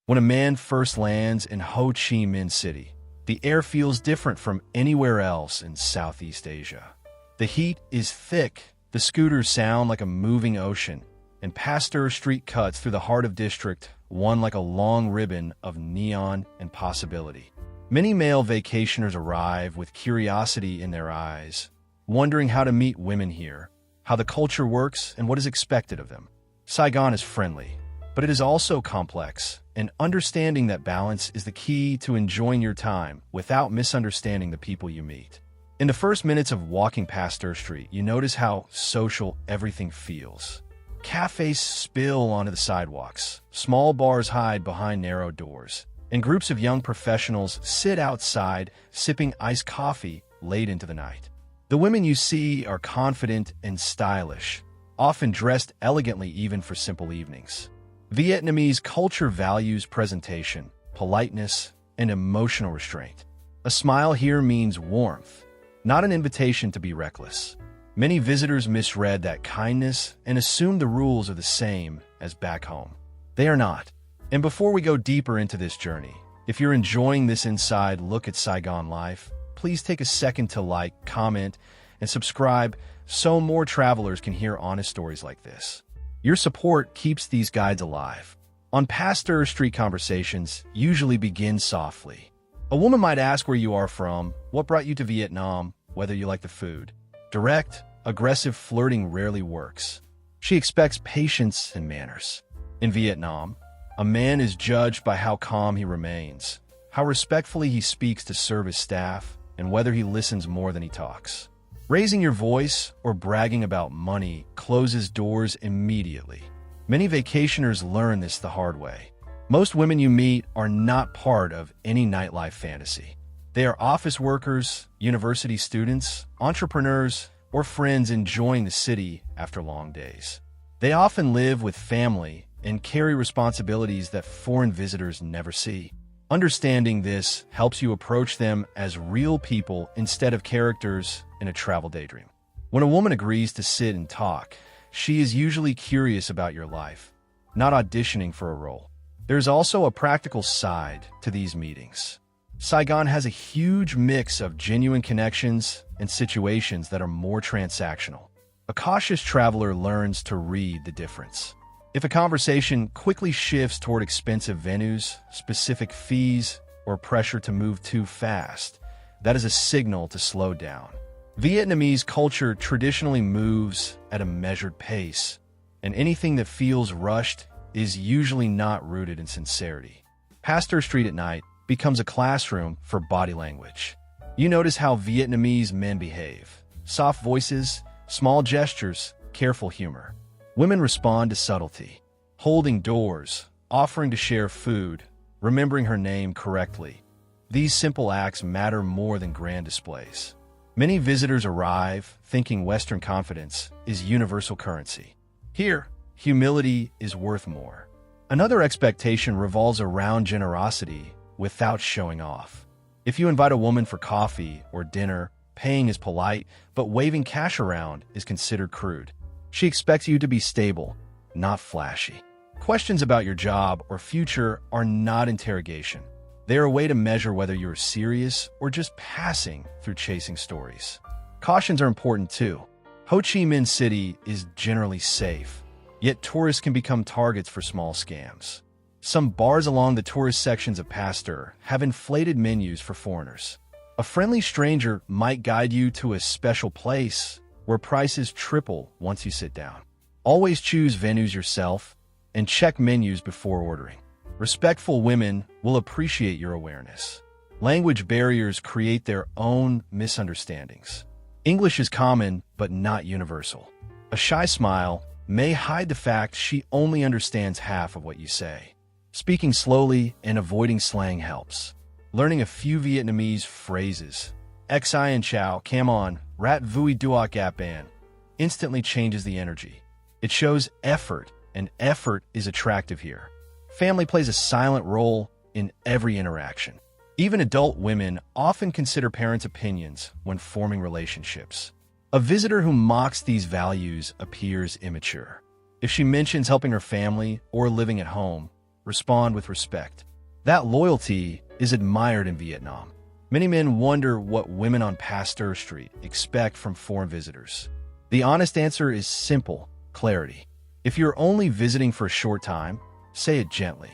When a man first lands in Ho Chi Minh City, the air feels different from anywhere else in Southeast Asia. The heat is thick, the scooters sound like a moving ocean, and Pasteur Street cuts through the heart of District 1 like a long ribbon of neon and possibility. Many male vacationers arrive with curiosity in their eyes, wondering how to meet women here, how the culture works, and what is expected of them. Saigon is friendly, but it is also complex, and understanding that balance is the key to enjoying your time without misunderstanding the people you meet. In the first minutes of walking Pasteur Street, you notice how social everything feels. Cafes spill onto the sidewalks, small bars hide behind narrow doors, and groups of young professionals sit outside sipping iced coffee late into the night. The women you see are confident and stylish, often dressed elegantly even for simple evenings. Vietnamese culture values presentation, politeness, and emotional restraint. A smile here means warmth, not an invitation to be reckless. Many visitors misread that kindness and assume the rules are the same as back home. They are not. And before we go deeper into this journey, if you're enjoying this inside look at Saigon life, please take a second to like, comment, and subscribe so more travelers can hear honest stories like this. Your support keeps these guides alive. On Pasteur Street, conversations usually begin softly. A woman might ask where you are from, what brought you to Vietnam, whether you like the food. Direct, aggressive flirting rarely works. She expects patience and manners. In Vietnam, a man is judged by how calm he remains, how respectfully he speaks to serve his staff, and whether he listens more than he talks. Raising your voice or bragging about money closes doors immediately. Many vacationers learn this the hard way. Most women you meet are not part of any nightlife fantasy. They are office workers, university students, entrepreneurs, or friends enjoying the city after long days. They often live with family and carry responsibilities that foreign visitors never see. Understanding this helps you approach them as real people instead of characters in a travel daydream. When a woman agrees to sit and talk, she is usually curious about your life, not auditioning for a role. There's also a practical side to these meetings. Saigon has a huge mix of genuine connections and situations that are more transactional. A cautious traveler learns to read the difference. If a conversation quickly shifts toward expensive venues, specific fees, or pressure to move too fast, that is a signal to slow down. Vietnamese culture traditionally moves at a measured pace, and anything that feels rushed is usually not rooted in sincerity. Pasteur Street at night becomes a classroom for body language. You notice how Vietnamese men behave. Soft voices, small gestures, careful humor. Women respond to subtlety, holding doors, offering to share food, remembering her name correctly. These simple acts matter more than grand displays. Many visitors arrive thinking Western confidence is universal currency. Here, humility is worth more. Another expectation revolves around generosity without showing off. If you invite a woman for coffee or dinner, paying is polite, but waving cash around is considered crude. She expects you to be stable, not flashy. Questions about your job or future are not interrogation. They are a way to measure whether you're serious or just passing through chasing stories. Cautions are important too. Ho Chi Minh City is generally safe, yet tourists can become targets for small scams. Some bars along the tourist sections of Pasteur have inflated menus for foreigners. A friendly stranger might guide you to a special place where prices triple once you sit down. Always choose venues yourself and check menus before ordering. Respectful women will appreciate your awareness. Language barriers create their own misunderstandings. English is common, but not universal. A shy smile may hide the fact she only understands half of what you say. Speaking slowly and avoiding slang helps. Learning a few Vietnamese phrases, Xi and Chow, Cam on, Rat Vui Duoc Gap Ban, instantly changes the energy. It shows effort, and effort is attractive here. Family plays a silent role in every interaction. Even adult women often consider parents' opinions when forming relationships. A visitor who mocks these values appears immature. If she mentions helping her family or living at home, respond with respect. That loyalty is admired in Vietnam. Many men wonder what women on Pasteur Street expect from foreign visitors. The honest answer is simple: clarity. If you're only visiting for a short time, say it gently.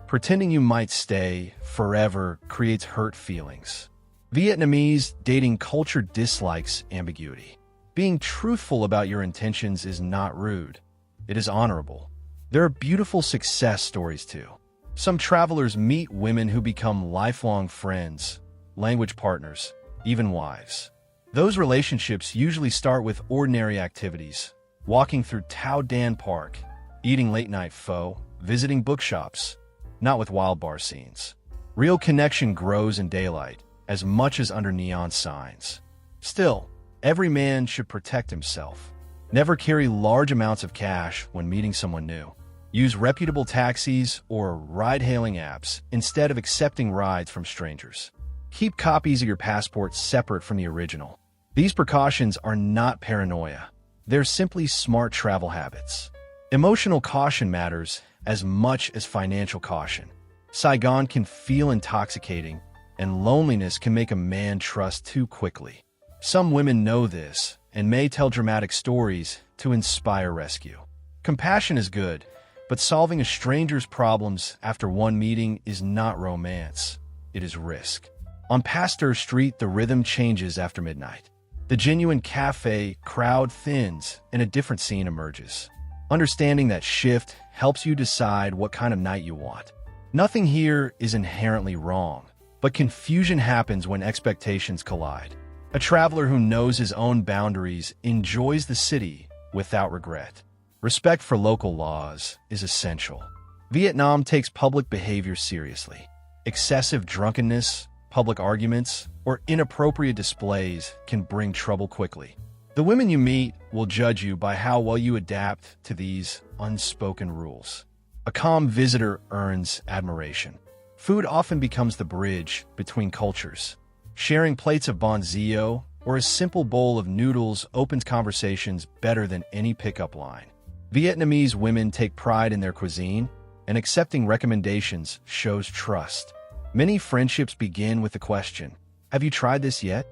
Pretending you might stay forever creates hurt feelings. Vietnamese dating culture dislikes ambiguity. Being truthful about your intentions is not rude. It is honorable. There are beautiful success stories too. Some travelers meet women who become lifelong friends, language partners, even wives. Those relationships usually start with ordinary activities: walking through Tao Dan Park, eating late-night pho, visiting bookshops, not with wild bar scenes. Real connection grows in daylight, as much as under neon signs. Still, every man should protect himself. Never carry large amounts of cash when meeting someone new. Use reputable taxis or ride-hailing apps instead of accepting rides from strangers. Keep copies of your passport separate from the original. These precautions are not paranoia. They're simply smart travel habits. Emotional caution matters as much as financial caution. Saigon can feel intoxicating, and loneliness can make a man trust too quickly. Some women know this and may tell dramatic stories to inspire rescue. Compassion is good, but solving a stranger's problems after one meeting is not romance. It is risk. On Pasteur Street, the rhythm changes after midnight. The genuine cafe crowd thins and a different scene emerges. Understanding that shift helps you decide what kind of night you want. Nothing here is inherently wrong, but confusion happens when expectations collide. A traveler who knows his own boundaries enjoys the city without regret. Respect for local laws is essential. Vietnam takes public behavior seriously. Excessive drunkenness, public arguments, or inappropriate displays can bring trouble quickly. The women you meet will judge you by how well you adapt to these unspoken rules. A calm visitor earns admiration. Food often becomes the bridge between cultures. Sharing plates of bonzio or a simple bowl of noodles opens conversations better than any pickup line. Vietnamese women take pride in their cuisine, and accepting recommendations shows trust. Many friendships begin with the question, "Have you tried this yet?"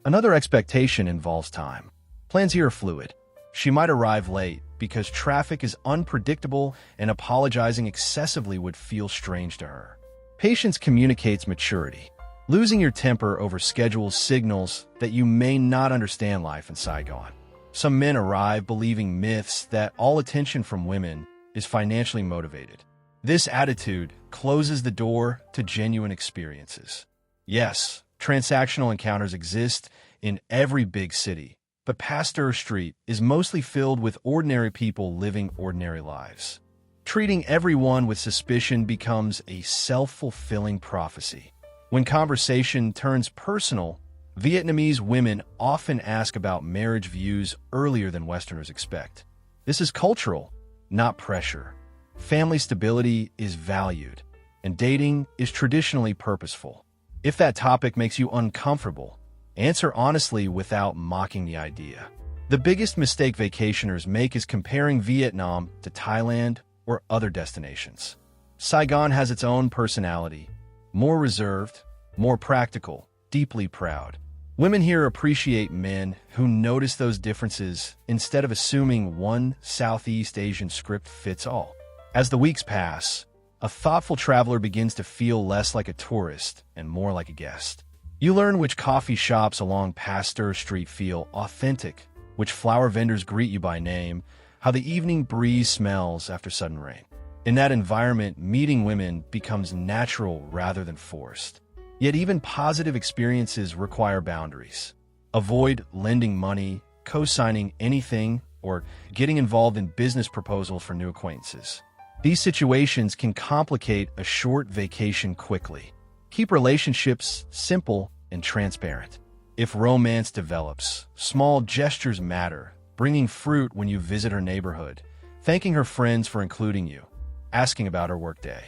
Another expectation involves time. Plans here are fluid. She might arrive late because traffic is unpredictable, and apologizing excessively would feel strange to her. Patience communicates maturity. Losing your temper over schedules signals that you may not understand life in Saigon. Some men arrive believing myths that all attention from women is financially motivated. This attitude closes the door to genuine experiences. Yes, transactional encounters exist in every big city, but Pasteur Street is mostly filled with ordinary people living ordinary lives. Treating everyone with suspicion becomes a self-fulfilling prophecy. When conversation turns personal, Vietnamese women often ask about marriage views earlier than Westerners expect. This is cultural, not pressure. Family stability is valued, and dating is traditionally purposeful. If that topic makes you uncomfortable, answer honestly without mocking the idea. The biggest mistake vacationers make is comparing Vietnam to Thailand or other destinations. Saigon has its own personality, more reserved, more practical, deeply proud. Women here appreciate men who notice those differences instead of assuming one Southeast Asian script fits all. As the weeks pass, a thoughtful traveler begins to feel less like a tourist and more like a guest. You learn which coffee shops along Pasteur Street feel authentic, which flower vendors greet you by name, how the evening breeze smells after sudden rain. In that environment, meeting women becomes natural rather than forced. Yet even positive experiences require boundaries. Avoid lending money, co-signing anything, or getting involved in business proposals for new acquaintances. These situations can complicate a short vacation quickly. Keep relationships simple and transparent. If romance develops, small gestures matter, bringing fruit when you visit her neighborhood, thanking her friends for including you, asking about her workday.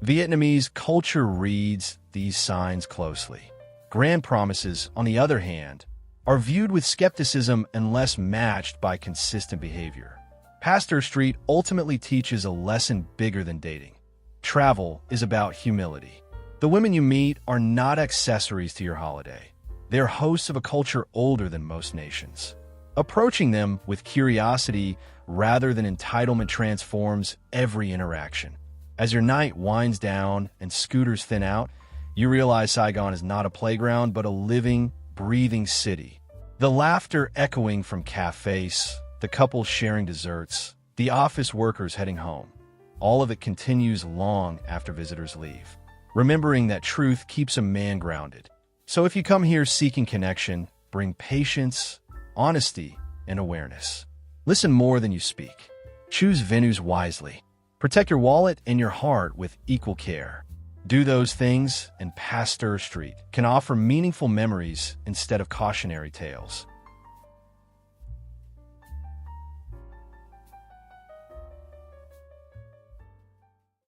Vietnamese culture reads these signs closely. Grand promises, on the other hand, are viewed with skepticism unless matched by consistent behavior. Pasteur Street ultimately teaches a lesson bigger than dating. travel is about humility. The women you meet are not accessories to your holiday. They're hosts of a culture older than most nations. Approaching them with curiosity rather than entitlement transforms every interaction. As your night winds down and scooters thin out, you realize Saigon is not a playground, but a living, breathing city. The laughter echoing from cafes, the couples sharing desserts, the office workers heading home. All of it continues long after visitors leave. Remembering that truth keeps a man grounded. So if you come here seeking connection, bring patience, honesty, and awareness. Listen more than you speak. Choose venues wisely. Protect your wallet and your heart with equal care. Do those things, and Pasteur Street can offer meaningful memories instead of cautionary tales.